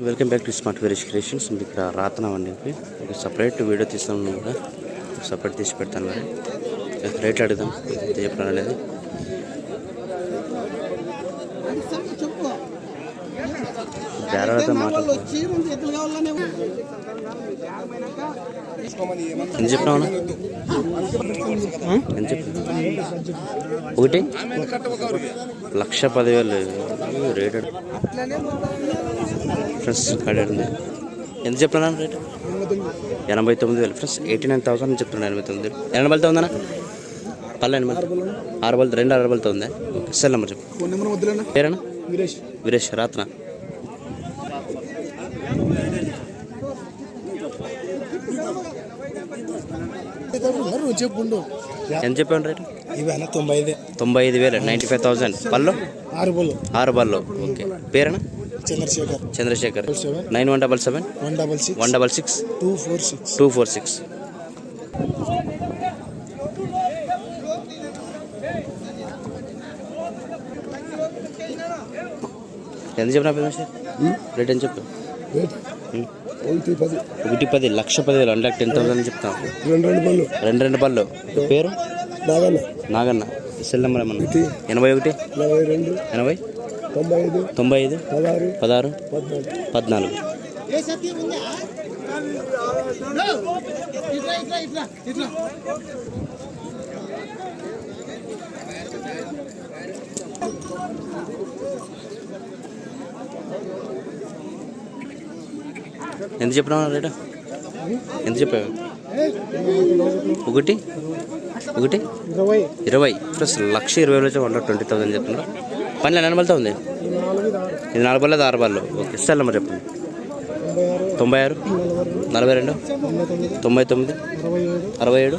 Welcome back to smart variation creations. మీకు ఇక్కడ రాతనం అండి. మీకు సపరేట్ వీడియో తీస్తాను కూడా, సపరేట్ తీసి పెడతాను. మరి రేట్ అడుగుదాం చెప్పడం అనేది. ఎంత చెప్పినావునా? ఎంత చెప్పి ఒకటి 1,10,000 రేట్ ఫ్రెండ్స్. ఉంది. ఎంత చెప్తున్నా రేట్? 89,000 ఫ్రెండ్స్. 89,000 చెప్తున్నా. 89,000. 80,000 ఉందన్నా? పల్లె 6 బల్తో 2 6 బల్తో ఉందా? ఓకే, సెల్ నెంబర్ చెప్పు. పేరేనా? వీరేష్ రాత్న. ఎంత చెప్పాను రేటు? 95,000. 95,000. పళ్ళు 6 బల్లో. ఓకే, పేరేనా? చంద్రశేఖర్. 9177 166 246. ఎంత చెప్పిన రేట్? ఎంత చెప్పు? 1,10,000 1,10,000 చెప్తాం. 2 పళ్ళు. పేరు? నాగన్న. సెల్ నెంబర్ ఏమన్నా? 81 80 95 16 14. ఎంత చెప్పినావు రేటు? ఎంత చెప్పావు? 1 20 ప్లస్ 1,20,000 120,000 చెప్తున్నా. పని 4 బల్తో ఉంది. ఇది 4 బల్ల 6 బళ్ళు. ఓకే, సెల్ నెంబర్ చెప్పండి. 96 42 99 67 48.